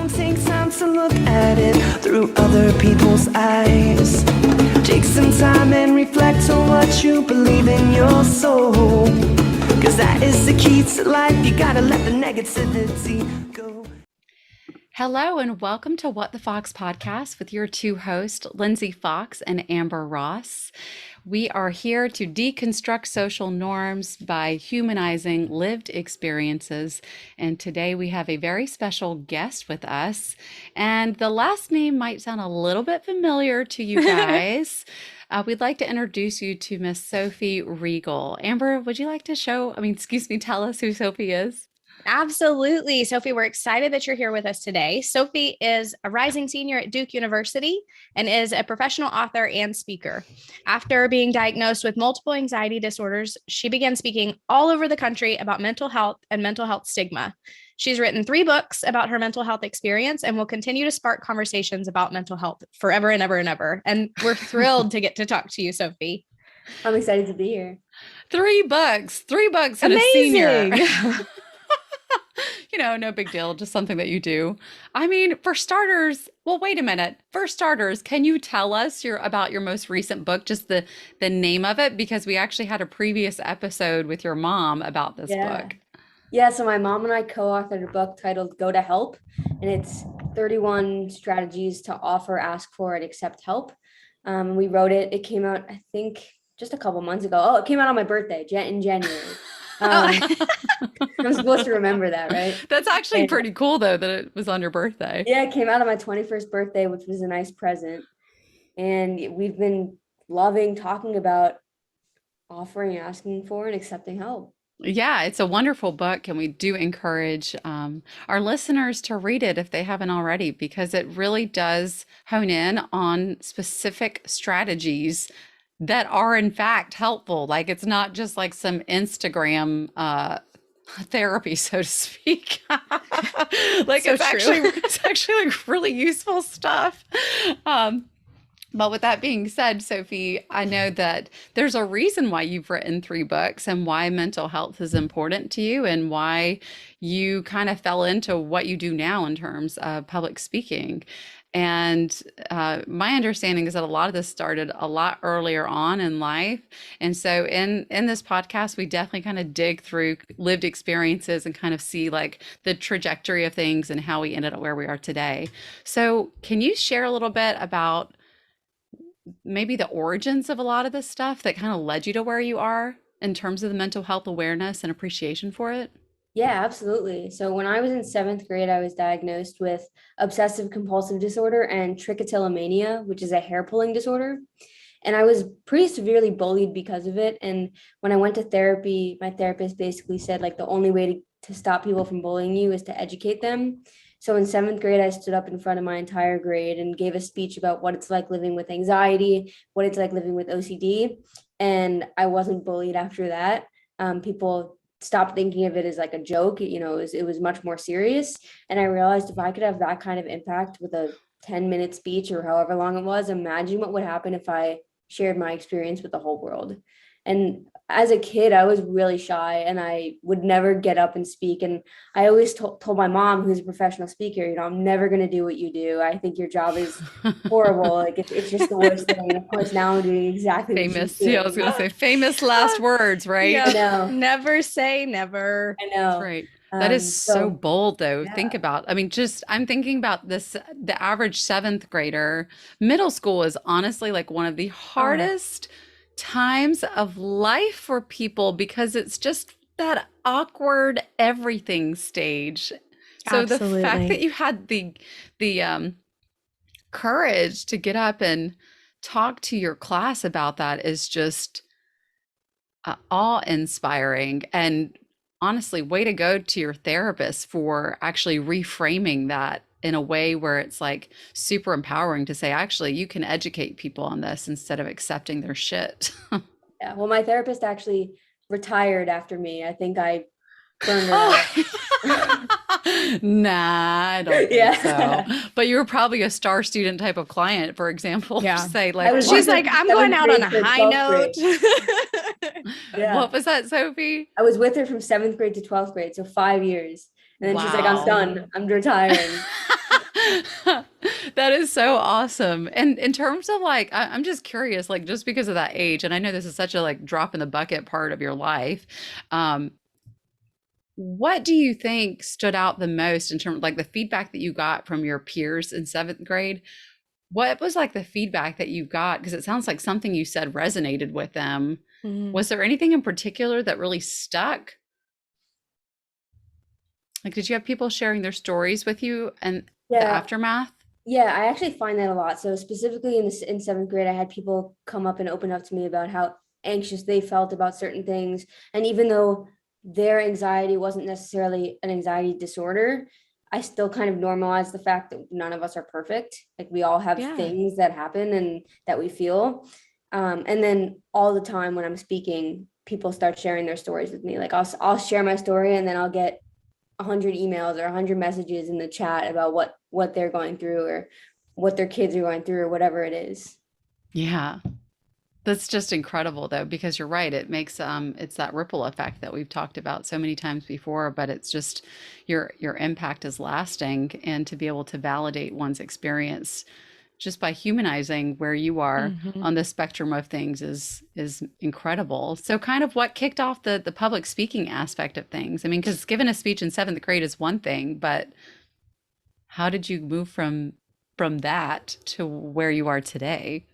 don't take time to look at it through other people's eyes. Take some time and reflect on what you believe in your soul. Cause that is the key to life. You gotta let the negativity go. Hello and welcome to What the Fox podcast with your two hosts, Lindsey Fox and Amber Ross. We are here to deconstruct social norms by humanizing lived experiences. And today we have a very special guest with us. And the last name might sound a little bit familiar to you guys. We'd like to introduce you to Miss Sophie Riegel. Amber, would you like to tell us who Sophie is? Absolutely. Sophie, we're excited that you're here with us today. Sophie is a rising senior at Duke University and is a professional author and speaker. After being diagnosed with multiple anxiety disorders, she began speaking all over the country about mental health and mental health stigma. She's written 3 books about her mental health experience and will continue to spark conversations about mental health forever and ever and ever. And we're thrilled to get to talk to you, Sophie. I'm excited to be here. 3 books and Amazing. a senior. No big deal. Just something that you do. I mean, for starters, well, wait a minute. For starters, can you tell us about your most recent book, just the name of it? Because we actually had a previous episode with your mom about this book. Yeah, so my mom and I co-authored a book titled Go to Help, and it's 31 strategies to offer, ask for, and accept help. We wrote it. It came out, I think, just a couple months ago. Oh, it came out on my birthday in January. I'm supposed to remember that, right? That's actually pretty cool, though, that it was on your birthday. Yeah, it came out on my 21st birthday, which was a nice present. And we've been loving talking about offering, asking for, and accepting help. Yeah, it's a wonderful book, and we do encourage our listeners to read it if they haven't already, because it really does hone in on specific strategies that are in fact helpful. Like, it's not just like some Instagram therapy, so to speak. Like, So it's actually like really useful stuff. But with that being said, Sophie, I know that there's a reason why you've written 3 books and why mental health is important to you and why you kind of fell into what you do now in terms of public speaking. And my understanding is that a lot of this started a lot earlier on in life. And so in this podcast, we definitely kind of dig through lived experiences and kind of see like the trajectory of things and how we ended up where we are today. So can you share a little bit about maybe the origins of a lot of this stuff that kind of led you to where you are in terms of the mental health awareness and appreciation for it? Yeah, absolutely. So when I was in 7th grade, I was diagnosed with obsessive compulsive disorder and trichotillomania, which is a hair pulling disorder. And I was pretty severely bullied because of it. And when I went to therapy, my therapist basically said, like, the only way to stop people from bullying you is to educate them. So in 7th grade, I stood up in front of my entire grade and gave a speech about what it's like living with anxiety, what it's like living with OCD. And I wasn't bullied after that. People stopped thinking of it as like a joke. It was much more serious. And I realized if I could have that kind of impact with a 10-minute speech or however long it was, imagine what would happen if I shared my experience with the whole world. And as a kid, I was really shy and I would never get up and speak. And I always told my mom, who's a professional speaker, I'm never going to do what you do. I think your job is horrible. Like, it's just the worst thing. And of course, now I'm doing exactly famous. What Yeah, I was going to say famous last words, right? Yeah, I know. Never say never. I know. That's right. That is so bold, though. Yeah. Think about, I'm thinking about this, the average 7th grader. Middle school is honestly like one of the hardest times of life for people because it's just that awkward everything stage. So Absolutely. The fact that you had the courage to get up and talk to your class about that is just awe-inspiring. And honestly, way to go to your therapist for actually reframing that in a way where it's like super empowering to say, actually, you can educate people on this instead of accepting their shit. Yeah. Well, my therapist actually retired after me. I think I burned her out. Nah, I don't think so. But you were probably a star student type of client, for example. Yeah. Say like, she's like, I'm going out on a high note. Yeah. What was that, Sophie? I was with her from 7th grade to 12th grade, so 5 years. And then she's like, I'm done. I'm retiring. That is so awesome. And in terms of like, I'm just curious, like just because of that age, and I know this is such a like drop in the bucket part of your life. Um, what do you think stood out the most in terms of like the feedback that you got from your peers in seventh grade? What was like the feedback that you got? Because it sounds like something you said resonated with them. Mhm. Was there anything in particular that really stuck? Like, did you have people sharing their stories with you and the Yeah, aftermath? yeah, I actually find that a lot. So specifically in seventh grade, I had people come up and open up to me about how anxious they felt about certain things. And even though their anxiety wasn't necessarily an anxiety disorder, I still kind of normalized the fact that none of us are perfect. Like we all have Yeah. things that happen and that we feel. And then all the time when I'm speaking, people start sharing their stories with me. Like I'll share my story and then I'll get 100 emails or 100 messages in the chat about what they're going through or what their kids are going through or whatever it is. Yeah. That's just incredible though, because you're right. It makes it's that ripple effect that we've talked about so many times before, but it's just your impact is lasting and to be able to validate one's experience just by humanizing where you are Mhm. on the spectrum of things is incredible. So kind of what kicked off the public speaking aspect of things? I mean, because giving a speech in seventh grade is one thing, but how did you move from that to where you are today?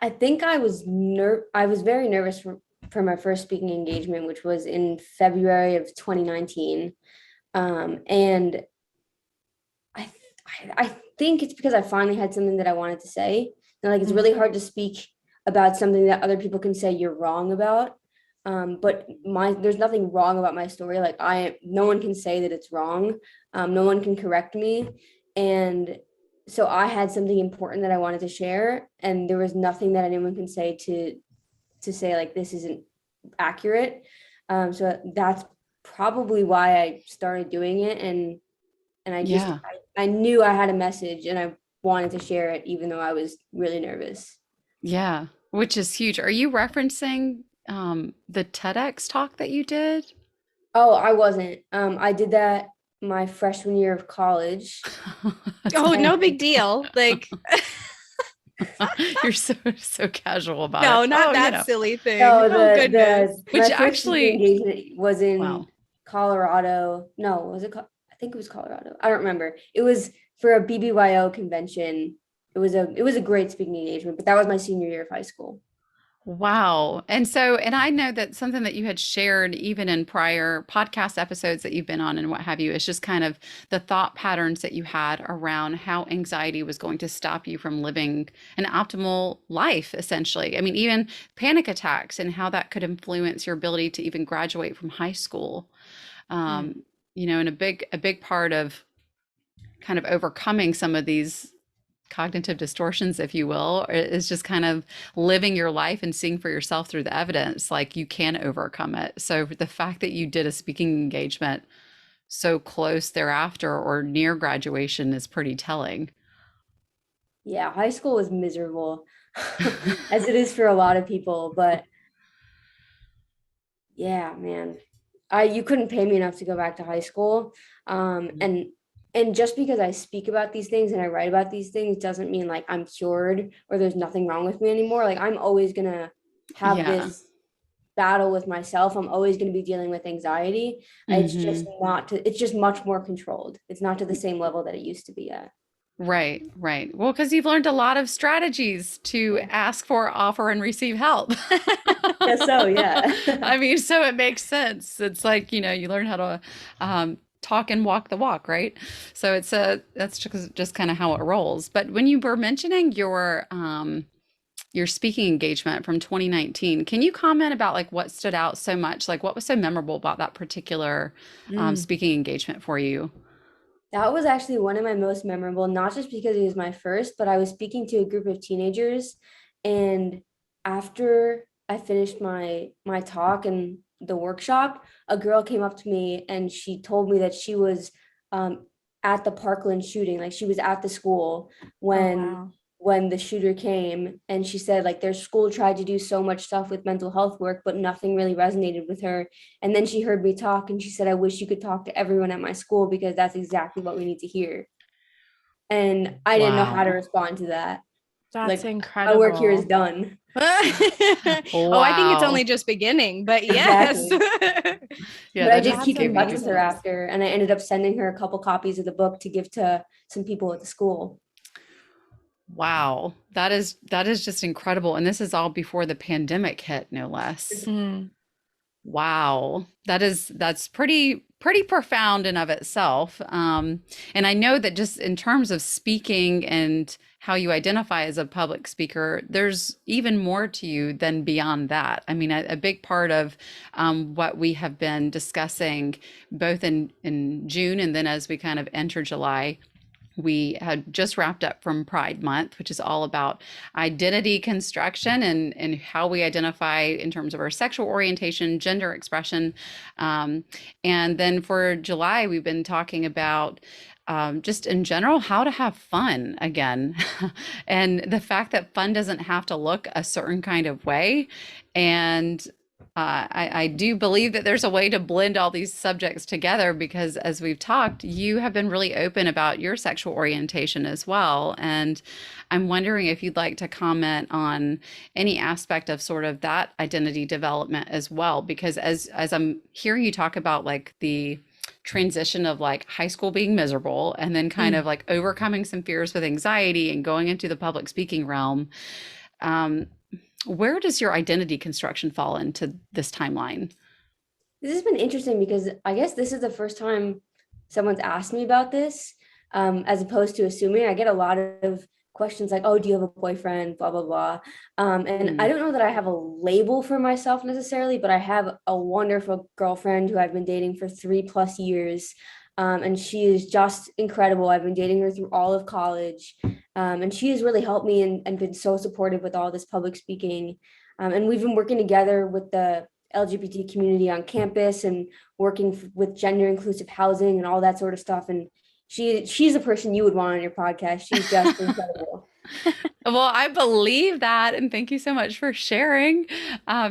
I think I was very nervous for my first speaking engagement, which was in February of 2019. And I, I think it's because I finally had something that I wanted to say. And like it's Mhm. really hard to speak about something that other people can say you're wrong about. But there's nothing wrong about my story. Like no one can say that it's wrong. No one can correct me. And so I had something important that I wanted to share, and there was nothing that anyone can say to say like this isn't accurate. So that's probably why I started doing it, and Yeah. I knew I had a message and I wanted to share it even though I was really nervous. Yeah, which is huge. Are you referencing the TEDx talk that you did? Oh, I wasn't. I did that my freshman year of college. That's Oh, okay. no And big deal. Like, You're so casual about it. no, not Oh, that silly thing. no, Oh, goodness. the which my first speaking actually, engagement was in wow. Colorado. No, was it? I think it was Colorado. I don't remember. It was for a BBYO convention. It was a great speaking engagement, but that was my senior year of high school. Wow. And so, and I know that something that you had shared even in prior podcast episodes that you've been on and what have you, is just kind of the thought patterns that you had around how anxiety was going to stop you from living an optimal life, essentially. I mean, even panic attacks and how that could influence your ability to even graduate from high school. Mm. Um, and a big part of kind of overcoming some of these cognitive distortions, if you will, is just kind of living your life and seeing for yourself through the evidence, like you can overcome it. So the fact that you did a speaking engagement so close thereafter or near graduation is pretty telling. Yeah, high school was miserable, as it is for a lot of people. But yeah, man, I you couldn't pay me enough to go back to high school. And just because I speak about these things and I write about these things doesn't mean like I'm cured or there's nothing wrong with me anymore. Like I'm always gonna have Yeah. this battle with myself. I'm always gonna be dealing with anxiety. Hmm. It's just much more controlled. It's not to the same level that it used to be at. Right, right. Well, because you've learned a lot of strategies to Yeah. ask for, offer, and receive help. Guess so, yeah. I mean, so it makes sense. It's like, you learn how to talk and walk the walk, right? So that's just kind of how it rolls. But when you were mentioning your speaking engagement from 2019, can you comment about like what stood out so much? Like what was so memorable about that particular Mm. speaking engagement for you? That was actually one of my most memorable, not just because it was my first, but I was speaking to a group of teenagers. And after I finished my talk and the workshop, a girl came up to me and she told me that she was at the Parkland shooting, like she was at the school Oh, when wow. when the shooter came, and she said like their school tried to do so much stuff with mental health work, but nothing really resonated with her. And then she heard me talk and she said, I wish you could talk to everyone at my school because that's exactly what we need to hear. And I didn't know how to Wow. respond to that. That's Like, my work here is incredible. done. Oh, I think it's Wow. only just beginning, but yes. Exactly. Yeah, But I that did just That's keep in gave me touch with her goosebumps. after, and I ended up sending her a couple copies of the book to give to some people at the school. Wow. That is just incredible. And this is all before the pandemic hit, no less. Mm. Wow. That's pretty profound in of itself. And I know that just in terms of speaking and how you identify as a public speaker, there's even more to you than beyond that. I mean, a big part of what we have been discussing both in June and then as we kind of enter July, we had just wrapped up from Pride Month, which is all about identity construction and how we identify in terms of our sexual orientation, gender expression. And then for July, we've been talking about just in general how to have fun again. And the fact that fun doesn't have to look a certain kind of way. And I do believe that there's a way to blend all these subjects together because, as we've talked, you have been really open about your sexual orientation as well. And I'm wondering if you'd like to comment on any aspect of sort of that identity development as well. Because as I'm hearing you talk about like the transition of like high school being miserable and then kind of like overcoming some fears with anxiety and going into the public speaking realm. Where does your identity construction fall into this timeline? This has been interesting because I guess this is the first time someone's asked me about this, as opposed to assuming. I get a lot of questions like, oh, do you have a boyfriend, blah, blah, blah. And I don't know that I have a label for myself necessarily, but I have a wonderful girlfriend who I've been dating for 3+ years. And she is just incredible. I've been dating her through all of college. And she has really helped me and been so supportive with all this public speaking. And we've been working together with the LGBT community on campus and working with gender inclusive housing and all that sort of stuff. And she's a person you would want on your podcast. She's just incredible. Well, I believe that, and thank you so much for sharing,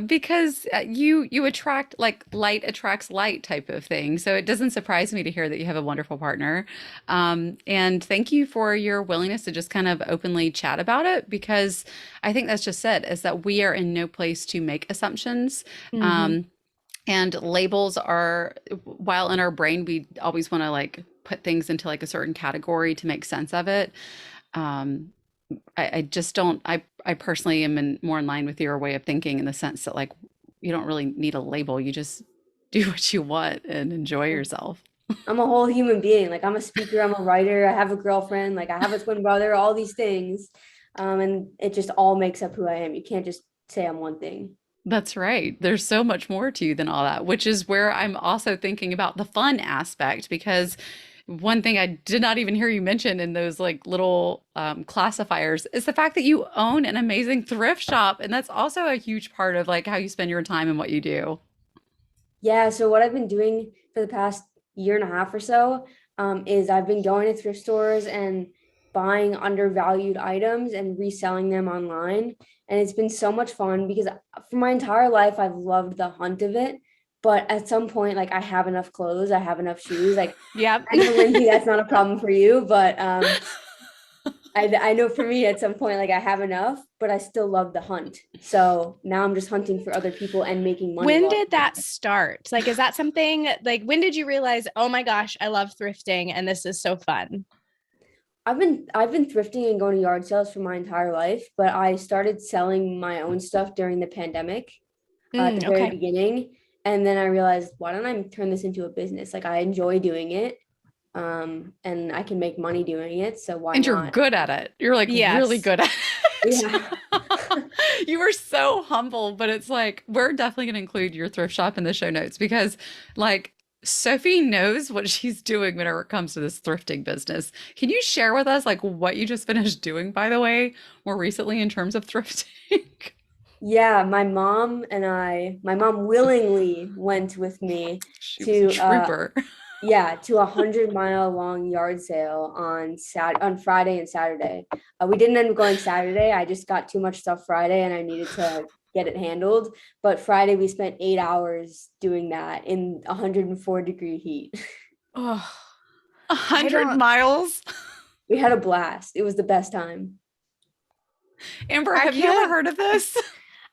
because you attract like light attracts light type of thing. So it doesn't surprise me to hear that you have a wonderful partner, and thank you for your willingness to just kind of openly chat about it because I think that's just it, is that we are in no place to make assumptions. And labels are, while in our brain we always want to like put things into like a certain category to make sense of it. I just don't, I personally am more in line with your way of thinking in the sense that like you don't really need a label. You just do what you want and enjoy yourself. I'm a whole human being. Like, I'm a speaker, I'm a writer, I have a girlfriend, like I have a twin brother, all these things. And it just all makes up who I am. You can't just say I'm one thing. That's right. There's so much more to you than all that, which is where I'm also thinking about the fun aspect because one thing I did not even hear you mention in those like little classifiers is the fact that you own an amazing thrift shop. And that's also a huge part of like how you spend your time and what you do. Yeah, so what I've been doing for the past year and a half or so, is I've been going to thrift stores and buying undervalued items and reselling them online. And it's been so much fun because for my entire life, I've loved the hunt of it. But at some point, like, I have enough clothes, I have enough shoes. Like, Yep. I know, Lindsay, that's not a problem for you, but I know for me at some point, like, I have enough, but I still love the hunt. So now I'm just hunting for other people and making money. When while did that start? Like, is that something like when did you realize, oh my gosh, I love thrifting and this is so fun? I've been thrifting and going to yard sales for my entire life, but I started selling my own stuff during the pandemic, at the very beginning. And then I realized, why don't I turn this into a business? Like, I enjoy doing it. And I can make money doing it. So why And you're not? good at it. You're like really Yes. good at it. Yeah. You were so humble, but it's like we're definitely going to include your thrift shop in the show notes because like Sophie knows what she's doing whenever it comes to this thrifting business. Can you share with us like what you just finished doing, by the way, more recently in terms of thrifting? Yeah, my mom willingly went with me She was a to trooper. Yeah, to 100-mile long yard sale on Friday and Saturday. We didn't end up going Saturday. I just got too much stuff Friday and I needed to get it handled. But Friday we spent 8 hours doing that in 104-degree heat. Oh, A I 100 miles. We had a blast. It was the best time. Amber, I have you ever can't- heard of this?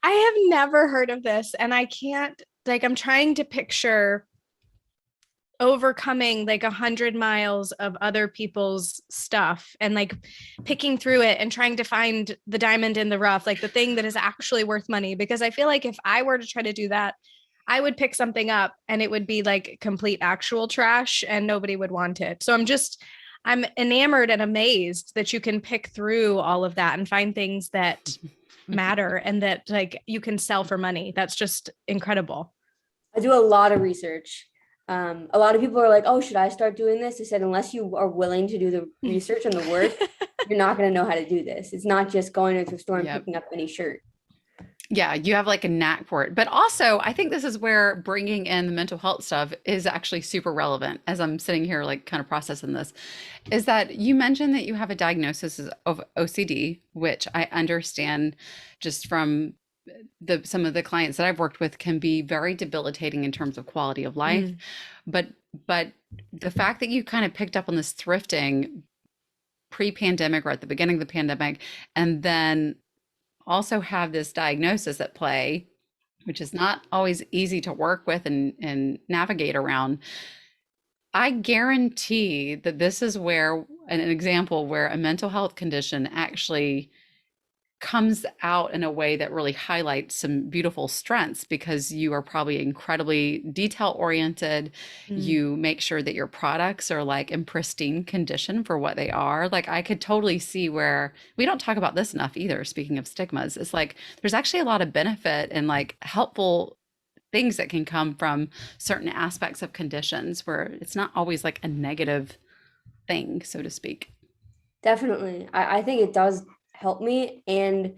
I have never heard of this, and I can't, like, I'm trying to picture overcoming like 100 miles of other people's stuff and like picking through it and trying to find the diamond in the rough, like the thing that is actually worth money. Because I feel like if I were to try to do that, I would pick something up and it would be like complete actual trash and nobody would want it. So I'm enamored and amazed that you can pick through all of that and find things that matter and that like you can sell for money. That's just incredible. I do a lot of research. A lot of people are like, oh, should I start doing this? I said, unless you are willing to do the research and the work, you're not going to know how to do this. It's not just going into a store and Yep. picking up any shirt. Yeah, you have like a knack for it. But also, I think this is where bringing in the mental health stuff is actually super relevant as I'm sitting here, like kind of processing this. Is that you mentioned that you have a diagnosis of OCD, which I understand just from some of the clients that I've worked with can be very debilitating in terms of quality of life. But the fact that you kind of picked up on this thrifting pre-pandemic or at the beginning of the pandemic, and then also have this diagnosis at play, which is not always easy to work with and navigate around. I guarantee that this is where an example where a mental health condition actually comes out in a way that really highlights some beautiful strengths because you are probably incredibly detail oriented. You make sure that your products are like in pristine condition for what they are. Like I could totally see where we don't talk about this enough either. Speaking of stigmas, it's like there's actually a lot of benefit and like helpful things that can come from certain aspects of conditions where it's not always like a negative thing, so to speak. Definitely. I think it does help me. And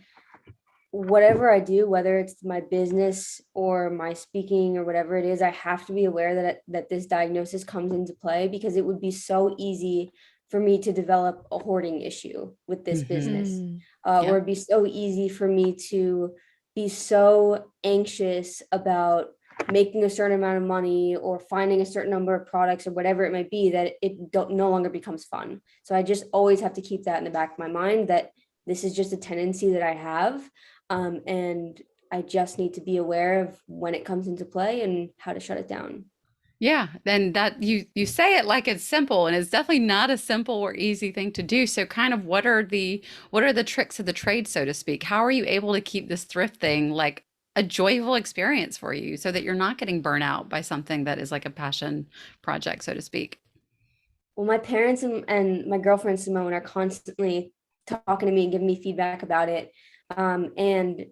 whatever I do, whether it's my business or my speaking or whatever it is, I have to be aware that this diagnosis comes into play because it would be so easy for me to develop a hoarding issue with this business, or it'd be so easy for me to be so anxious about making a certain amount of money or finding a certain number of products or whatever it might be that it no longer becomes fun. So I just always have to keep that in the back of my mind that this is just a tendency that I have. And I just need to be aware of when it comes into play and how to shut it down. Yeah, then that you say it like it's simple, and it's definitely not a simple or easy thing to do. So kind of what are the tricks of the trade, so to speak? How are you able to keep this thrift thing like a joyful experience for you so that you're not getting burnt out by something that is like a passion project, so to speak? Well, my parents and my girlfriend Simone are constantly talking to me and giving me feedback about it. And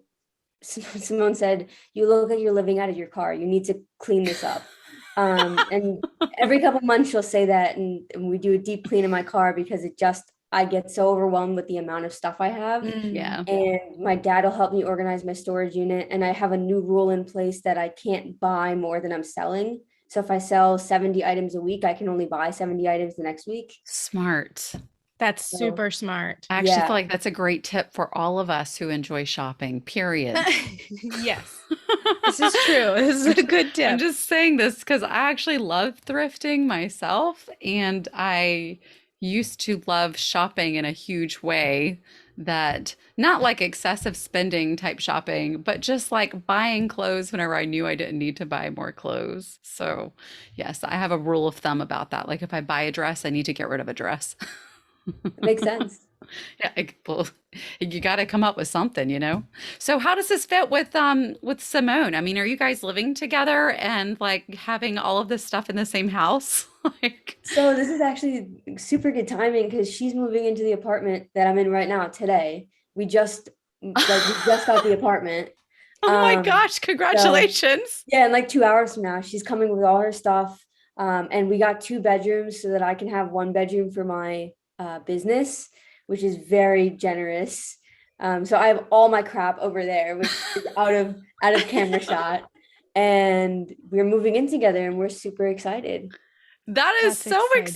Simone said, "You look like you're living out of your car. You need to clean this up." And every couple months she'll say that, and we do a deep clean in my car because I get so overwhelmed with the amount of stuff I have. Yeah. And my dad will help me organize my storage unit. And I have a new rule in place that I can't buy more than I'm selling. So if I sell 70 items a week, I can only buy 70 items the next week. Smart. That's super smart. I actually Yeah. feel like that's a great tip for all of us who enjoy shopping, period. Yes, this is true. This is a good tip. I'm just saying this because I actually love thrifting myself, and I used to love shopping in a huge way that not like excessive spending type shopping, but just like buying clothes whenever I knew I didn't need to buy more clothes. So, yes, I have a rule of thumb about that. Like if I buy a dress, I need to get rid of a dress. It makes sense. Yeah, well, you got to come up with something, you know? So how does this fit with Simone? I mean, are you guys living together and like having all of this stuff in the same house? Like, So this is actually super good timing because she's moving into the apartment that I'm in right now today. We just got the apartment. oh my Um, gosh, congratulations. Yeah, in like 2 hours from now, she's coming with all her stuff. And we got 2 bedrooms so that I can have one bedroom for my business, which is very generous. So I have all my crap over there, which is out of camera shot. And we're moving in together and we're super excited. That is That's so exciting.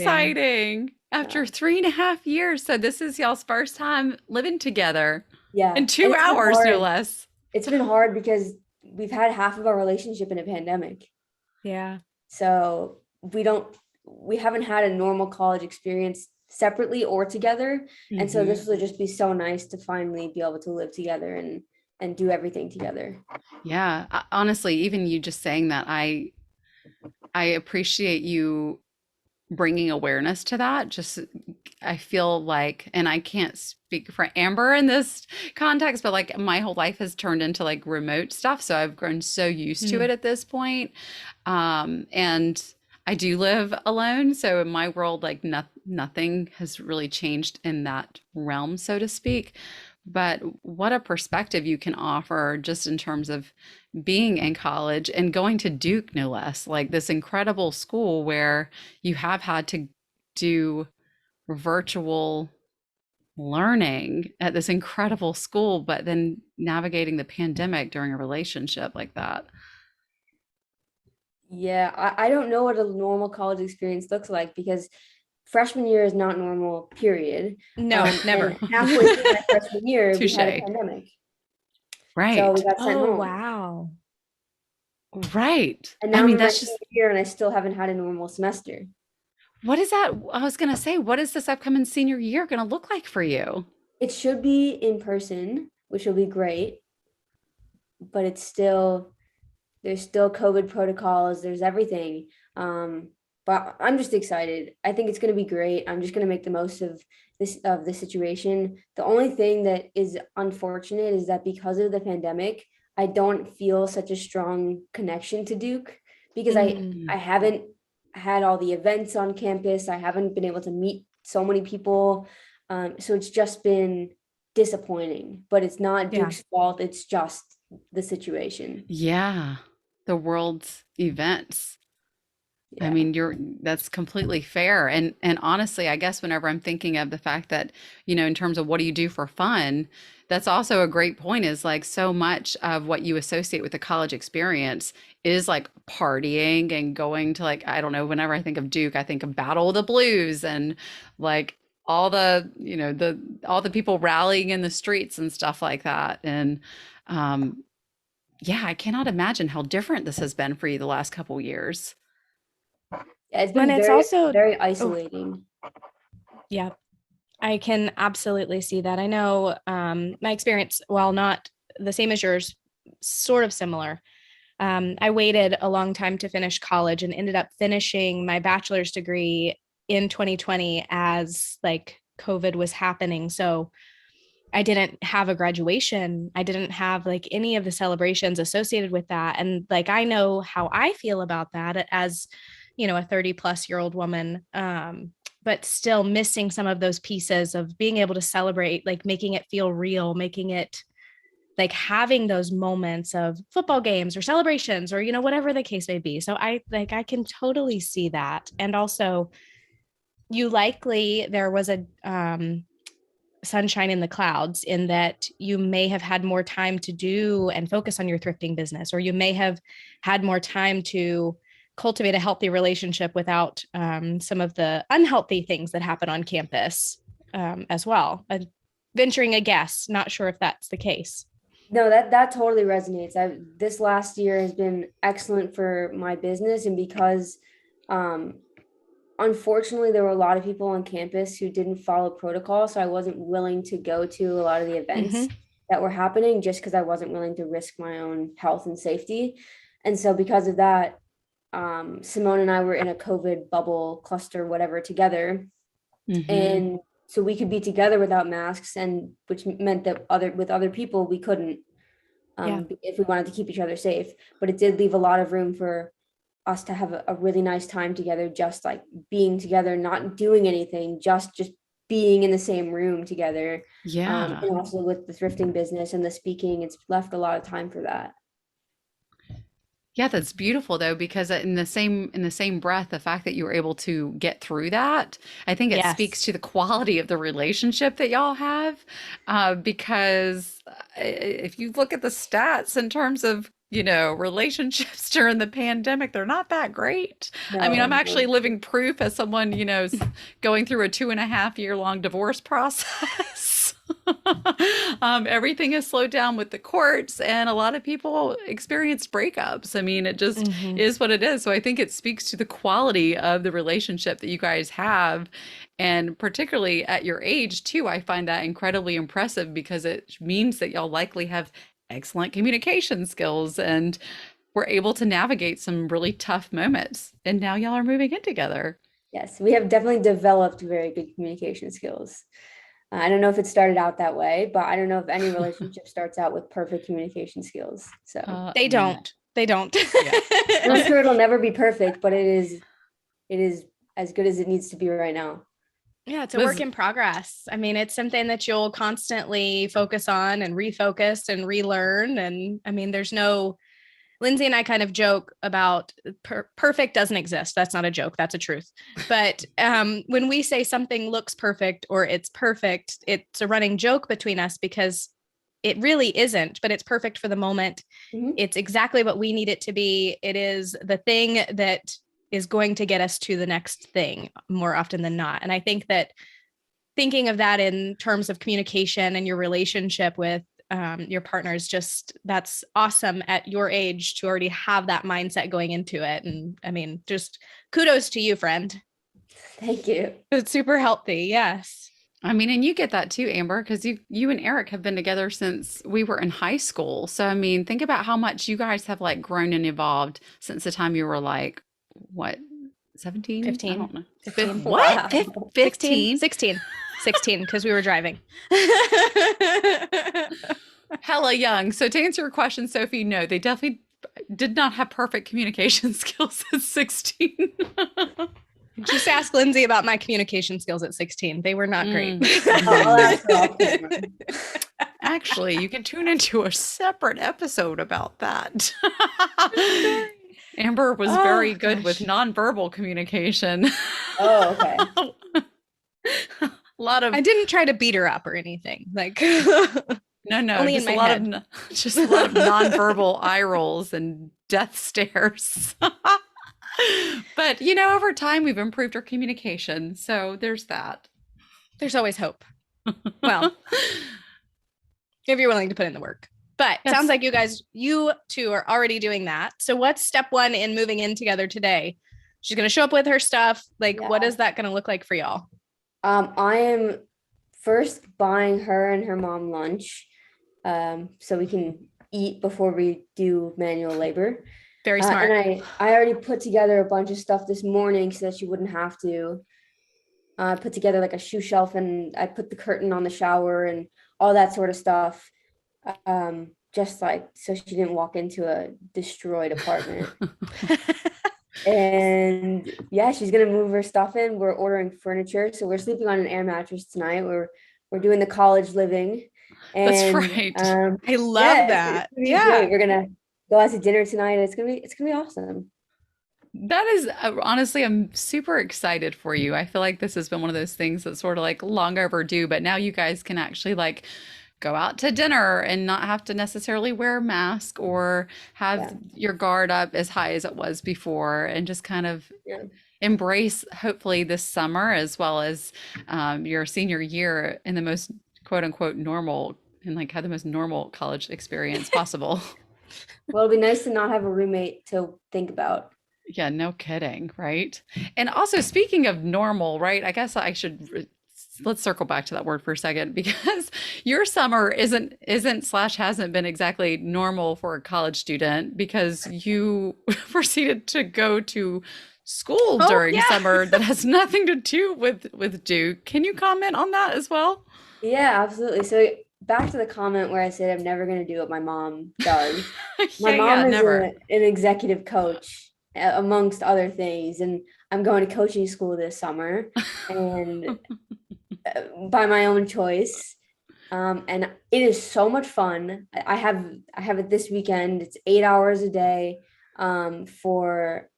exciting. After Yeah. 3.5 years. So this is y'all's first time living together Yeah. in And 2 hours, no less. It's been hard because we've had half of our relationship in a pandemic. Yeah. So we haven't had a normal college experience separately or together. And so Mhm. this will just be so nice to finally be able to live together and do everything together. Yeah. Honestly, even you just saying that, I appreciate you bringing awareness to that. Just, I feel like, and I can't speak for Amber in this context, but like my whole life has turned into like remote stuff. So I've grown so used to it Mm. at this point. And I do live alone. So in my world, like nothing has really changed in that realm, so to speak. But what a perspective you can offer just in terms of being in college and going to Duke, no less, like this incredible school where you have had to do virtual learning at this incredible school, but then navigating the pandemic during a relationship like that. Yeah, I don't know what a normal college experience looks like because freshman year is not normal, period. No, And never. halfway through my freshman year, we had a Touche. pandemic. So we Right. got sent Oh, home. wow. Right. And I now I'm mean, in my that's senior just, year and I still haven't had a normal semester. what is that? I was going to say, what is this upcoming senior year going to look like for you? It should be in person, which will be great, but there's still COVID protocols, there's everything. But I'm just excited. I think it's going to be great. I'm just going to make the most of the situation. The only thing that is unfortunate is that because of the pandemic, I don't feel such a strong connection to Duke because Mm. I haven't had all the events on campus. I haven't been able to meet so many people. So it's just been disappointing, but it's not Yeah. Duke's fault. It's just the situation. Yeah. The world's events. I Yeah. mean, that's completely fair. And honestly, I guess whenever I'm thinking of the fact that, in terms of what do you do for fun, that's also a great point is like so much of what you associate with the college experience is like partying and going to like, I don't know, whenever I think of Duke, I think of Battle of the Blues and like all the, all the people rallying in the streets and stuff like that. And yeah, I cannot imagine how different this has been for you the last couple years. Yeah, it's And been it's very, also, very oh, isolating. yeah, I can absolutely see that. I know my experience, while not the same as yours, sort of similar. I waited a long time to finish college and ended up finishing my bachelor's degree in 2020 as like COVID was happening. So I didn't have a graduation. I didn't have like any of the celebrations associated with that. And like I know how I feel about that as, a 30+ year old woman. But still missing some of those pieces of being able to celebrate, like making it feel real, making it like having those moments of football games or celebrations or whatever the case may be. So I can totally see that. And also you likely there was a sunshine in the clouds in that you may have had more time to do and focus on your thrifting business, or you may have had more time to cultivate a healthy relationship without some of the unhealthy things that happen on campus as well. Venturing a guess, not sure if that's the case. No, that totally resonates. This last year has been excellent for my business, and because um unfortunately there were a lot of people on campus who didn't follow protocol, so I wasn't willing to go to a lot of the events Mm-hmm. that were happening just because I wasn't willing to risk my own health and safety. And so because of that, Simone and I were in a COVID bubble cluster, whatever, together. Hmm. And so we could be together without masks, and which meant that with other people we couldn't, Yeah. if we wanted to keep each other safe. But it did leave a lot of room for us to have a really nice time together, just like being together, not doing anything, just being in the same room together. Yeah. And also with the thrifting business and the speaking, it's left a lot of time for that. Yeah, that's beautiful though, because in the same breath, the fact that you were able to get through that, I think it speaks Yes. to the quality of the relationship that y'all have. Because if you look at the stats in terms of relationships during the pandemic, they're not that great. I mean, I'm No, actually no. living proof as someone, going through a 2.5 year long divorce process. Everything is slowed down with the courts, and a lot of people experienced breakups. I mean, it just Mhm. is what it is. So I think it speaks to the quality of the relationship that you guys have. And particularly at your age, too, I find that incredibly impressive because it means that y'all likely have excellent communication skills and were able to navigate some really tough moments. And now y'all are moving in together. Yes, we have definitely developed very good communication skills. I don't know if it started out that way, but I don't know if any relationship starts out with perfect communication skills. So They No. don't. They don't. Yeah. and I'm sure it'll never be perfect, but it is as good as it needs to be right now. Yeah, it's a work Was in progress. I mean, it's something that you'll constantly focus on and refocus and relearn. And I mean, Lindsey and I kind of joke about perfect doesn't exist. That's not a joke. That's a truth. But when we say something looks perfect or it's perfect, it's a running joke between us because it really isn't, but it's perfect for the moment. Mhm. It's exactly what we need it to be. It is the thing that is going to get us to the next thing more often than not. And I think that thinking of that in terms of communication and your relationship with your partner is just, that's awesome at your age to already have that mindset going into it. And I mean, just kudos to you, friend. Thank you. It's super healthy. Yes. I mean, and you get that too, Amber, because you and Eric have been together since we were in high school. So I mean, think about how much you guys have like grown and evolved since the time you were like, what, 17? I 15, don't know. 15. What? Wow. 15? 16, because we were driving. Hella young. So to answer your question, Sophie, no, they definitely did not have perfect communication skills at 16. Just ask Lindsey about my communication skills at 16. They were not great. I'll ask her off camera. Actually, you can tune into a separate episode about that. Amber was Oh, very good with gosh. nonverbal communication. Oh, okay. A lot of I didn't try to beat her up or anything. Like no, only in just my a lot head. of just a lot of nonverbal eye rolls and death stares. But over time we've improved our communication, so there's that. There's always hope. Well, if you're willing to put in the work. But Yes. sounds like you two are already doing that. So what's step one in moving in together today? She's going to show up with her stuff. Like, what Yeah. is that going to look like for y'all? I am first buying her and her mom lunch, so we can eat before we do manual labor. Very smart. And I already put together a bunch of stuff this morning so that she wouldn't have to. I put together like a shoe shelf, and I put the curtain on the shower and all that sort of stuff. Just like so she didn't walk into a destroyed apartment. And yeah, she's gonna move her stuff in. We're ordering furniture, so we're sleeping on an air mattress tonight. We're doing the college living, That's and right. I love yeah, that. it's gonna be Yeah. great. We're gonna go out to dinner tonight. It's gonna be awesome. That is honestly, I'm super excited for you. I feel like this has been one of those things that's sort of like long overdue, but now you guys can actually like go out to dinner and not have to necessarily wear a mask or have Yeah. your guard up as high as it was before, and just kind of Yeah. embrace hopefully this summer as well as your senior year in the most quote unquote normal, and like have the most normal college experience possible. Well, it'll be nice to not have a roommate to think about. Yeah, no kidding, right? And also speaking of normal, right? I guess I should let's circle back to that word for a second, because your summer isn't slash hasn't been exactly normal for a college student, because you proceeded to go to school during yeah. summer that has nothing to do with Duke. Can you comment on that as well? Yeah, absolutely. So back to the comment where I said I'm never going to do what my mom does. My mom is an executive coach, amongst other things, and I'm going to coaching school this summer, and by my own choice. And it is so much fun. I have it this weekend. It's 8 hours a day, for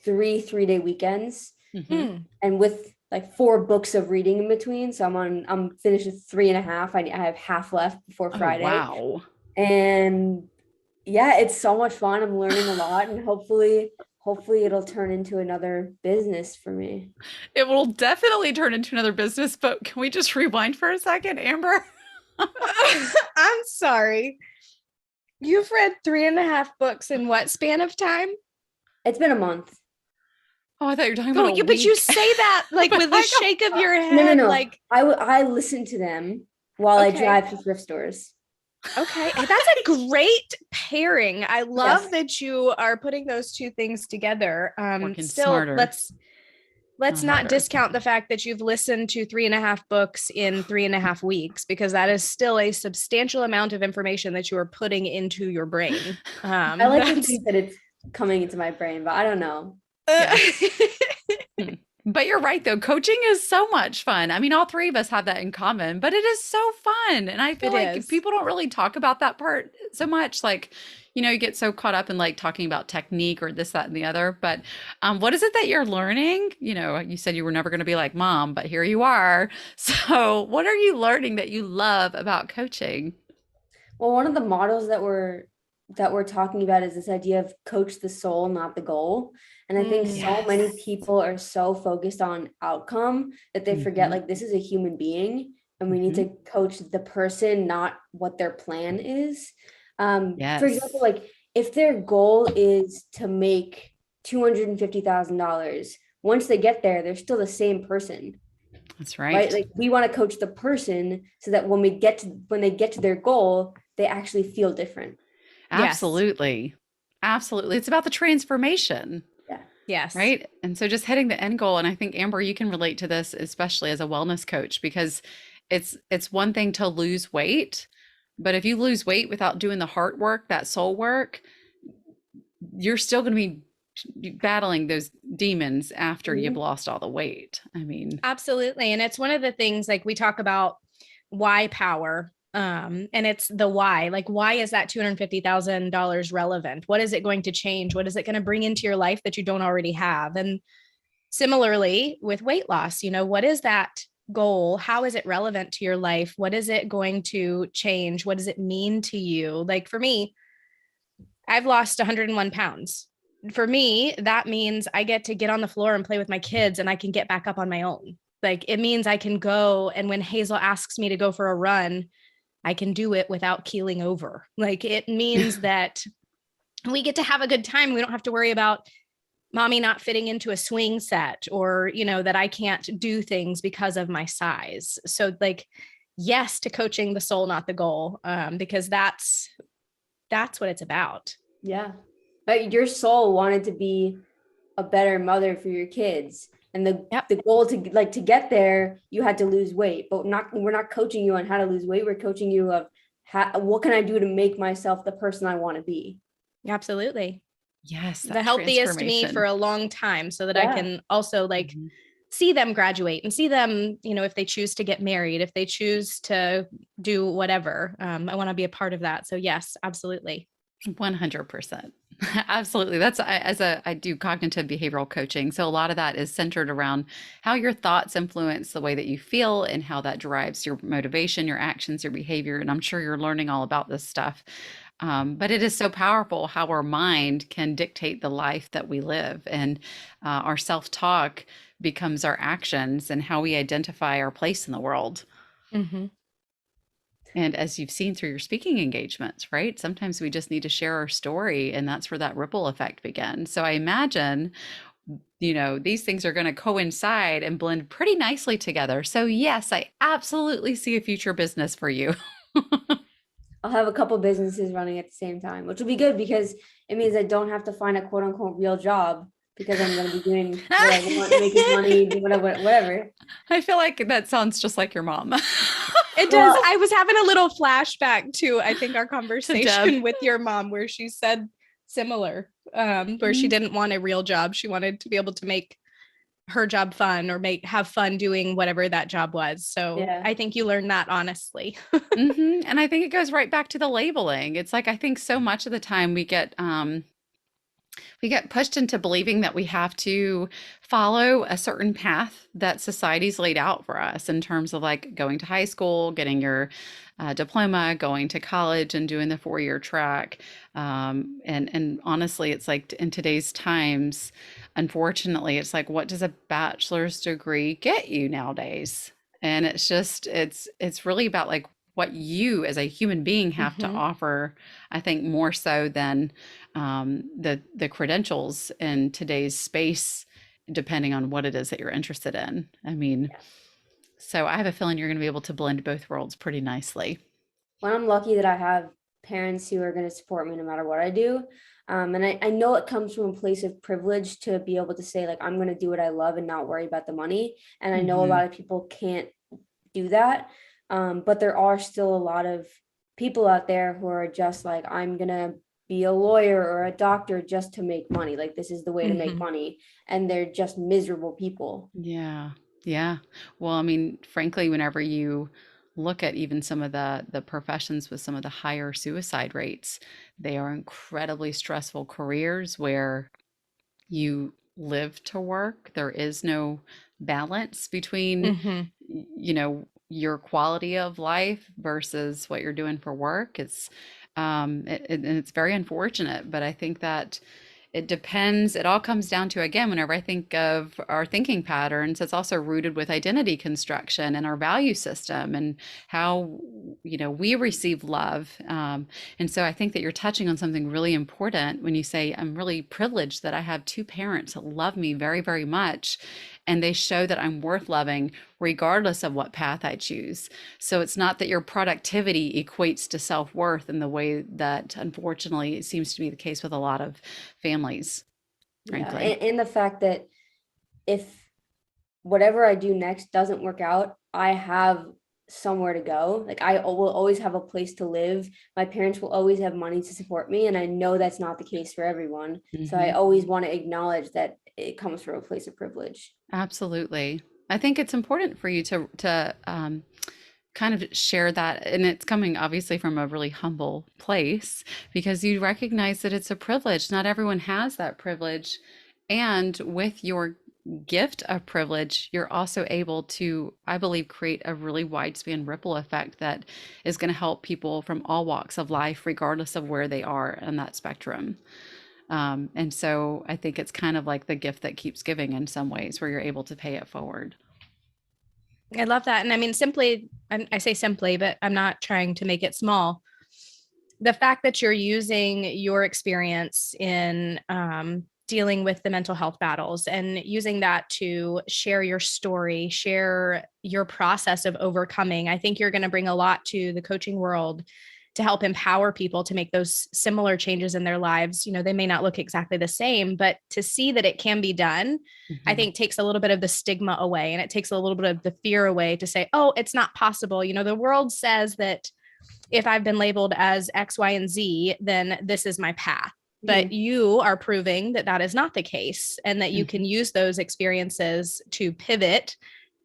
3 day weekends, Mhm. and with like 4 books of reading in between. So I'm finished with 3.5. I have half left before Oh, Friday. wow. And Yeah, it's so much fun. I'm learning a lot, and hopefully it'll turn into another business for me. It will definitely turn into another business, but can we just rewind for a second, Amber? I'm sorry. You've read 3.5 books in what span of time? It's been a month. Oh, I thought you were talking Oh, about a but you week. say that like But with a I shake of your No, no, head, no. like, I listen to them while I okay. drive to thrift stores. Okay, and that's a great pairing. I love Yes. that you are putting those two things together. working Still, smarter, let's not harder. discount the fact that you've listened to 3.5 books in 3.5 weeks, because that is still a substantial amount of information that you are putting into your brain. I like to That's think that it's coming into my brain, but I don't know. Yeah. But you're right, though. Coaching is so much fun. I mean, all three of us have that in common, but it is so fun. And I feel It like is. people don't really talk about that part so much. Like, you get so caught up in like talking about technique or this, that, and the other. But what is it that you're learning? You said you were never going to be like mom, but here you are. So, what are you learning that you love about coaching? Well, one of the models that we're talking about is this idea of coach the soul, not the goal. And I think so many Yes. people are so focused on outcome that they forget Mhm. like this is a human being and we need Mhm. to coach the person, not what their plan is. For example, Yes. like if their goal is to make $250,000, once they get there, they're still the same person, That's right? right. Like we want to coach the person so that when they get to their goal, they actually feel different. Yes. Absolutely. Absolutely. It's about the transformation. Yeah. Yes. Right. And so just hitting the end goal. And I think Amber, you can relate to this, especially as a wellness coach, because it's one thing to lose weight, but if you lose weight without doing the heart work, that soul work, you're still going to be battling those demons after you've Mhm. lost all the weight. I mean, Absolutely. And it's one of the things, like, we talk about why power. And it's the why. Like, why is that $250,000 relevant? What is it going to change? What is it going to bring into your life that you don't already have? And similarly with weight loss, what is that goal? How is it relevant to your life? What is it going to change? What does it mean to you? Like, for me, I've lost 101 pounds. For me, that means I get to get on the floor and play with my kids, and I can get back up on my own. Like, it means I can go, and when Hazel asks me to go for a run, I can do it without keeling over. Like, it means that we get to have a good time. We don't have to worry about mommy not fitting into a swing set, or, that I can't do things because of my size. So, like, yes to coaching the soul, not the goal, because that's what it's about. Yeah. But your soul wanted to be a better mother for your kids. And the, Yep. the goal to get there, you had to lose weight. But we're not coaching you on how to lose weight. We're coaching you of what can I do to make myself the person I want to be. Absolutely. yes, The that healthiest me for transformation. a long time, so that I Yeah. can also, like, Mhm. see them graduate and see them, if they choose to get married, if they choose to do whatever. I want to be a part of that. So yes, absolutely. 100%. Absolutely. I do cognitive behavioral coaching. So a lot of that is centered around how your thoughts influence the way that you feel and how that drives your motivation, your actions, your behavior. And I'm sure you're learning all about this stuff. But it is so powerful how our mind can dictate the life that we live. And our self talk becomes our actions and how we identify our place in the world. Mm-hmm. And as you've seen through your speaking engagements, right? Sometimes we just need to share our story, and that's where that ripple effect begins. So I imagine, these things are going to coincide and blend pretty nicely together. So, yes, I absolutely see a future business for you. I'll have a couple businesses running at the same time, which will be good because it means I don't have to find a quote unquote real job because I'm going to be doing what I want, making money, do whatever. I feel like that sounds just like your mom. It does. Well, I was having a little flashback to, I think, our To Deb. conversation with your mom, where she said similar, where she Mhm. didn't want a real job. She wanted to be able to make her job fun, or have fun doing whatever that job was. So yeah. I think you learned that honestly. And I think it goes right back to the labeling. It's like, I think so much of the time we get We get pushed into believing that we have to follow a certain path that society's laid out for us in terms of like going to high school, getting your diploma, going to college, and doing the 4-year track. And honestly, it's like in today's times, unfortunately, it's like, what does a bachelor's degree get you nowadays? And it's just, it's really about like what you as a human being have to Mhm. offer, I think more so than the credentials in today's space, depending on what it is that you're interested in. I mean, so I have a feeling you're going to be able to blend both worlds pretty nicely. Well, I'm lucky that I have parents who are going to support me no matter what I do. And I know it comes from a place of privilege to be able to say, like, I'm going to do what I love and not worry about the money. And I know a Hmm. lot of people can't do that. But there are still a lot of people out there who are just like, I'm going to be a lawyer or a doctor just to make money. Like, this is the way to make Mhm. money. And they're just miserable people. Yeah. Yeah. Well, I mean, frankly, whenever you look at even some of the professions with some of the higher suicide rates, they are incredibly stressful careers where you live to work. There is no balance between, Mhm. your quality of life versus what you're doing for work. And it's very unfortunate, but I think that it depends. It all comes down to, again, whenever I think of our thinking patterns, it's also rooted with identity construction and our value system and how, we receive love. And so I think that you're touching on something really important when you say, I'm really privileged that I have two parents that love me very, very much. And they show that I'm worth loving regardless of what path I choose. So it's not that your productivity equates to self-worth in the way that unfortunately it seems to be the case with a lot of families, Yeah. frankly. And the fact that if whatever I do next doesn't work out, I have somewhere to go. Like, will always have a place to live. My parents will always have money to support me. And I know that's not the case for everyone. So I Hmm. always want to acknowledge that it comes from a place of privilege. Absolutely. I think it's important for you to kind of share that, and it's coming obviously from a really humble place because you recognize that it's a privilege. Not everyone has that privilege, and with your gift of privilege, you're also able to, I believe, create a really widespan ripple effect that is going to help people from all walks of life, regardless of where they are in that spectrum. And so I think it's kind of like the gift that keeps giving in some ways, where you're able to pay it forward. I love that. And I mean, simply, I say simply, but I'm not trying to make it small. The fact that you're using your experience in dealing with the mental health battles and using that to share your story, share your process of overcoming, I think you're going to bring a lot to the coaching world to help empower people to make those similar changes in their lives. They may not look exactly the same, but to see that it can be done, I Mhm. think takes a little bit of the stigma away, and it takes a little bit of the fear away to say, oh, it's not possible. The world says that if I've been labeled as X, Y, and Z, then this is my path. But Mhm. you are proving that that is not the case, and that you can Mhm. use those experiences to pivot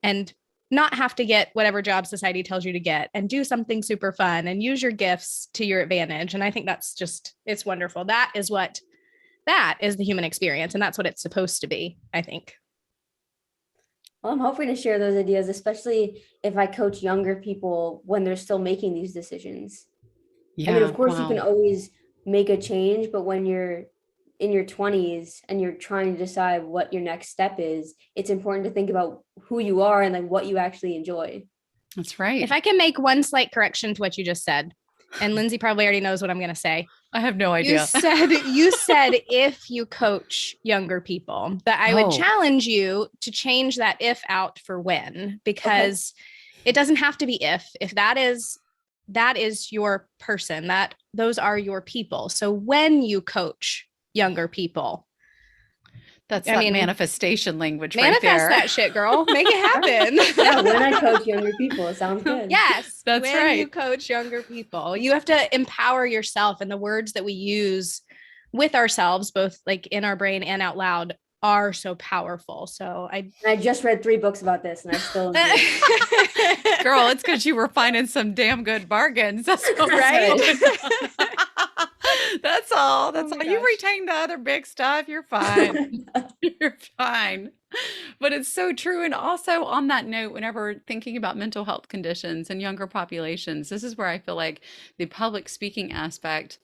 and not have to get whatever job society tells you to get, and do something super fun and use your gifts to your advantage. And I think that's just, it's wonderful. That is the human experience. And that's what it's supposed to be, I think. Well, I'm hoping to share those ideas, especially if I coach younger people when they're still making these decisions. I mean, of Yeah, course, you can wow. always make a change, but when you're in your 20s and you're trying to decide what your next step is, it's important to think about who you are and like what you actually enjoy. That's If right. I can make one slight correction to what you just said, and Lindsay probably already knows what I'm going to say. I have no You idea. said you said if you coach younger people, that I would Oh, challenge you to change that if out for when, Okay. because it doesn't have to be if that is your person, that those are your people. So when you coach younger people, that's I that mean, manifestation language right manifest there. that shit, girl. Make it happen. Yeah, when I coach younger people, it sounds good. Yes, That's when you right. coach younger people, you have to empower yourself, and the words that we use with ourselves, both like in our brain and out loud, are so powerful. So I And I just read 3 books about this and I still enjoy it. Girl, it's because you were finding some damn good bargains. That's what's Right? going on. That's all. That's my all. You gosh. retain the other big stuff. You're fine. You're fine. But it's so true. And also on that note, whenever thinking about mental health conditions in younger populations, this is where I feel like the public speaking aspect,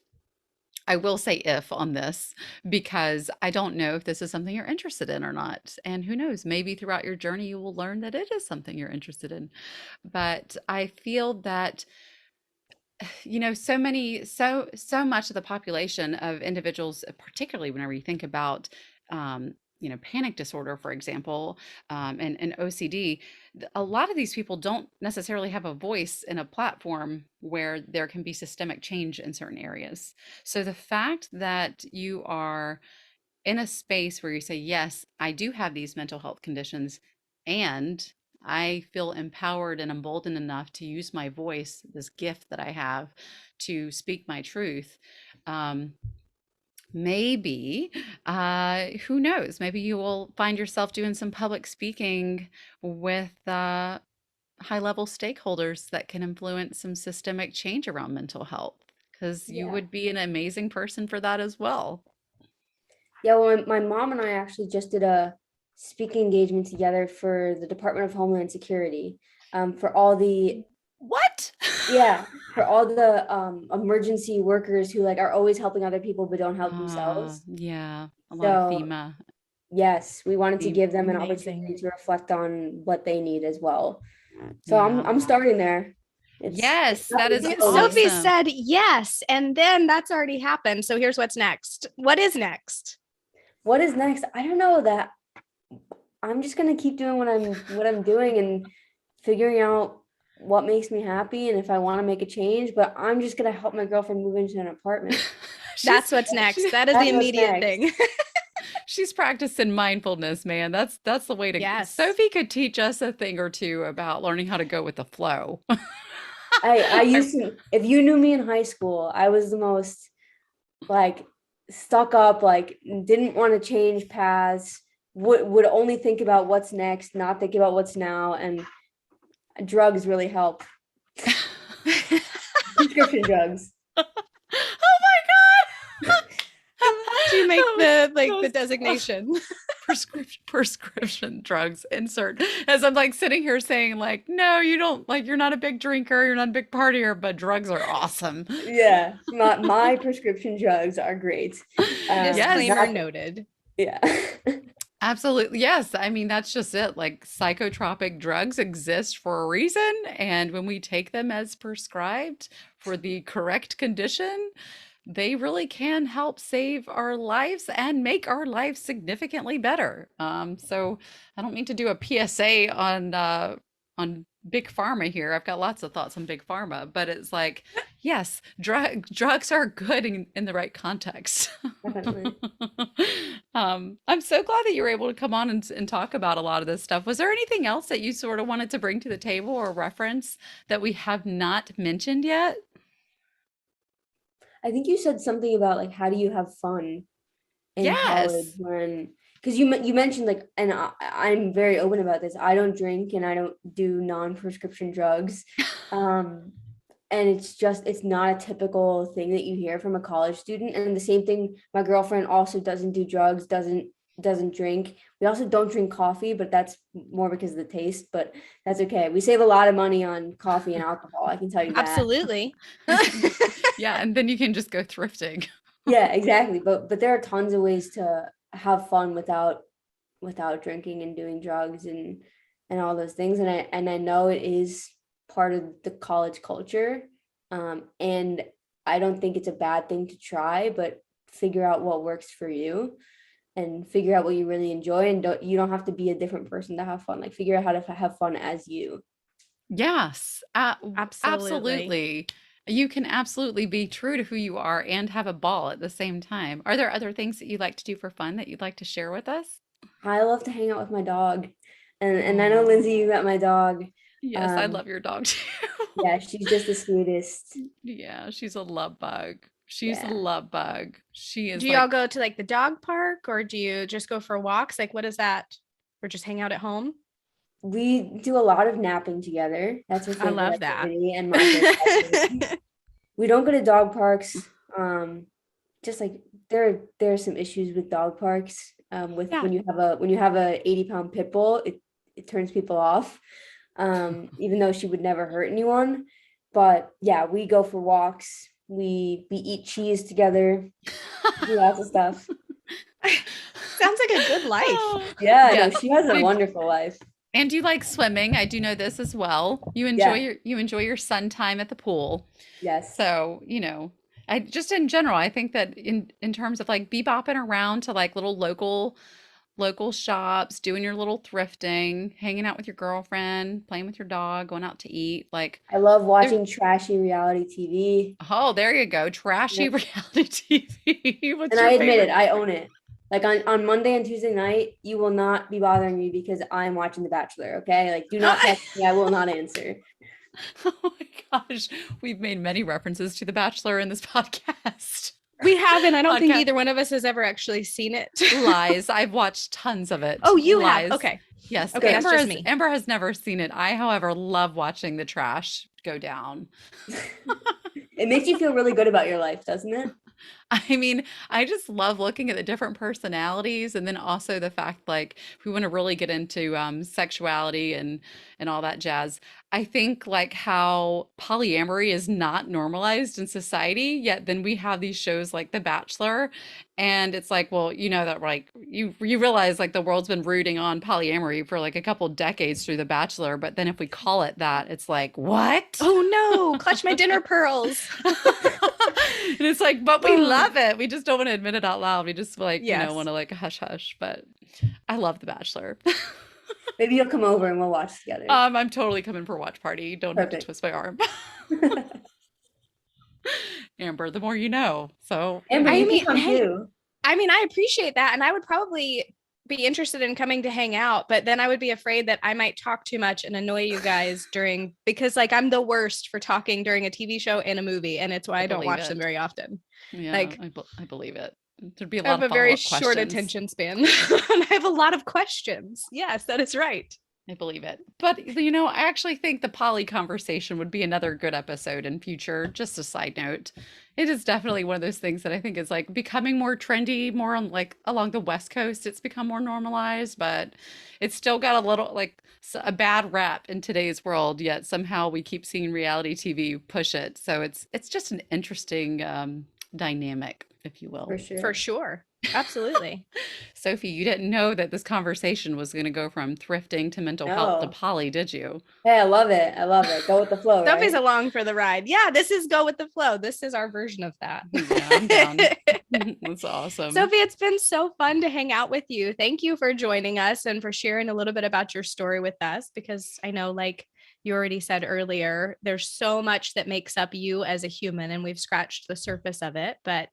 I will say if on this, because I don't know if this is something you're interested in or not. And who knows, maybe throughout your journey, you will learn that it is something you're interested in. But I feel that so much of the population of individuals, particularly whenever you think about panic disorder, for example, and OCD, a lot of these people don't necessarily have a voice in a platform where there can be systemic change in certain areas. So the fact that you are in a space where you say, yes, I do have these mental health conditions, and I feel empowered and emboldened enough to use my voice, this gift that I have, to speak my truth. Maybe, who knows? Maybe you will find yourself doing some public speaking with high level stakeholders that can influence some systemic change around mental health, because you Yeah. would be an amazing person for that as well. Yeah, well, my mom and I actually just did a speaking engagement together for the Department of Homeland Security, for all the What? yeah, for all the emergency workers who like are always helping other people but don't help themselves. Yeah, a lot of So FEMA. yes, we wanted to give them an Amazing. opportunity to reflect on what they need as well. So Yeah. I'm starting there. Yes, not that is easy. Sophie awesome. said yes, and then that's already happened. So here's what's next. What is next? What is next? I don't know. That I'm just gonna keep doing what I'm doing and figuring out what makes me happy and if I want to make a change. But I'm just gonna help my girlfriend move into an apartment. That's what's next. That is the That's what's immediate next. thing. She's practicing mindfulness, man. That's the way to. Yes. Sophie could teach us a thing or two about learning how to go with the flow. I used to, if you knew me in high school, I was the most like stuck up, like didn't want to change paths, would only think about what's next, not think about what's now, and drugs really help. Prescription drugs. Oh my God. Do you make the the Those- designation? prescription drugs insert, as I'm like sitting here saying like, no, you don't, like, you're not a big drinker, you're not a big partier, but drugs are awesome. Yeah, my prescription drugs are great. Disclaimer noted. Yeah. Absolutely. Yes. I mean, that's just it. Like, psychotropic drugs exist for a reason. And when we take them as prescribed for the correct condition, they really can help save our lives and make our lives significantly better. So I don't mean to do a PSA on big pharma here. I've got lots of thoughts on big pharma, but it's like, yes, drugs are good in the right context. Definitely. I'm so glad that you were able to come on and talk about a lot of this stuff. Was there anything else that you sort of wanted to bring to the table or reference that we have not mentioned yet? I think you said something about like how do you have fun in college Yes. when because you mentioned like and I'm very open about this. I don't drink and I don't do non-prescription drugs. And it's not a typical thing that you hear from a college student. And the same thing, my girlfriend also doesn't do drugs, doesn't drink. We also don't drink coffee, but that's more because of the taste, but that's okay. We save a lot of money on coffee and alcohol, I can tell you that. Absolutely. Yeah, and then you can just go thrifting. Yeah, exactly. But there are tons of ways to have fun without drinking and doing drugs and all those things. And I know it is part of the college culture. And I don't think it's a bad thing to try, but figure out what works for you and figure out what you really enjoy. And you don't have to be a different person to have fun. Like figure out how to have fun as you. Yes, Absolutely. absolutely. You can absolutely be true to who you are and have a ball at the same time. Are there other things that you like to do for fun that you'd like to share with us? I love to hang out with my dog. And I know, Lindsay, you met my dog. Yes, I love your dog too. Yeah, she's just the sweetest. Yeah, she's a love bug. She's a Yeah. love bug. She is Do y'all go to like the dog park or do you just go for walks? Like, what is that? Or just hang out at home? We do a lot of napping together. That's her I favorite love that. activity and my favorite activity. We don't go to dog parks just like there are some issues with dog parks. With Yeah. when you have a 80-pound pit bull, it turns people off. Even though she would never hurt anyone. But yeah, we go for walks. We eat cheese together. Do lots of stuff. Sounds like a good life. Yeah, Yeah. no, she has a wonderful life. And you like swimming. I do know this as well. You enjoy your sun time at the pool. Yes. So, I just in general, I think that in terms of like bebopping around to like little local shops, doing your little thrifting, hanging out with your girlfriend, playing with your dog, going out to eat, like I love watching trashy reality TV. oh, there you go. Trashy Yep. reality TV. What's And your I admit favorite? it, I own it. Like on Monday and Tuesday night, you will not be bothering me because I'm watching The Bachelor, okay? Like, do not text me, I will not answer. Oh my gosh. We've made many references to The Bachelor in this podcast. We haven't. I don't think Podcast. either one of us has ever actually seen it. Lies. I've watched tons of it. Oh, you Lies. have. Okay. Yes. Okay, that's just me. Amber has never seen it. I, however, love watching the trash go down. It makes you feel really good about your life, doesn't it? I mean, I just love looking at the different personalities, and then also the fact, like, if we want to really get into sexuality and all that jazz. I think like how polyamory is not normalized in society, yet then we have these shows like The Bachelor, and it's like, well, that like you realize like the world's been rooting on polyamory for like a couple decades through The Bachelor, but then if we call it that, it's like, what? Oh no, clutch my dinner pearls. And it's like, but we love it. We just don't want to admit it out loud. We just like, Yes. want to like hush hush. But I love The Bachelor. Maybe you'll come over and we'll watch together. I'm totally coming for a watch party. Don't have to Perfect. twist my arm. Amber, the more you know. So Amber, I you mean, can come hey, too. I mean, I appreciate that. And I would probably be interested in coming to hang out, but then I would be afraid that I might talk too much and annoy you guys because like I'm the worst for talking during a TV show and a movie. And it's why I don't believe watch them it. very often. yeah, like- I believe it. There'd be a I lot have of a very follow-up short questions. attention span. And I have a lot of questions. Yes, that is right. I believe it. But, I actually think the poly conversation would be another good episode in future. Just a side note. It is definitely one of those things that I think is like becoming more trendy, more on like along the West Coast. It's become more normalized, but it's still got a little like a bad rap in today's world, yet somehow we keep seeing reality TV push it. So it's just an interesting dynamic, if you will. For sure. For sure. Absolutely. Sophie, you didn't know that this conversation was going to go from thrifting to mental health to No. poly, did you? Hey, I love it. Go with the flow. Sophie's Right? along for the ride. Yeah, this is go with the flow. This is our version of that. Yeah, I'm down. That's awesome. Sophie, it's been so fun to hang out with you. Thank you for joining us and for sharing a little bit about your story with us, because I know, like you already said earlier, there's so much that makes up you as a human, and we've scratched the surface of it. But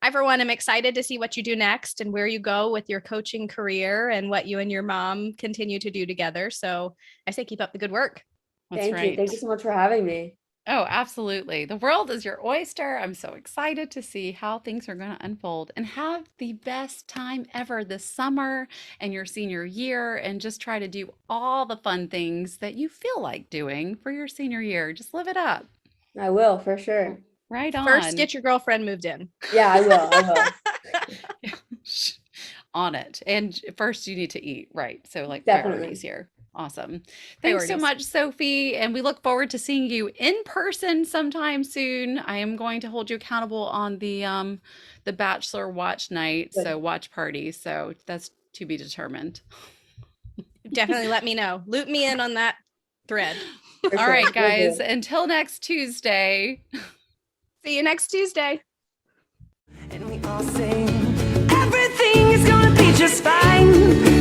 I, for one, am excited to see what you do next and where you go with your coaching career and what you and your mom continue to do together. So I say keep up the good work. That's Thank right. you. Thank you so much for having me. Oh, absolutely. The world is your oyster. I'm so excited to see how things are going to unfold, and have the best time ever this summer and your senior year, and just try to do all the fun things that you feel like doing for your senior year. Just live it up. I will, for sure. Right on. First, get your girlfriend moved in. Yeah, I will. I will. On it. And first you need to eat, right? So like Definitely. priorities here. Awesome. Thanks so Priorities. much, Sophie. And we look forward to seeing you in person sometime soon. I am going to hold you accountable on the Bachelor watch night, Good. so watch party. So that's to be determined. Definitely let me know. Loop me in on that thread. For All sure. right, Will do. guys. Until next Tuesday. See you next Tuesday. And we all sing, everything is gonna be just fine.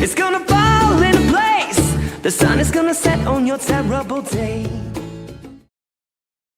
It's gonna fall into place. The sun is gonna set on your terrible day.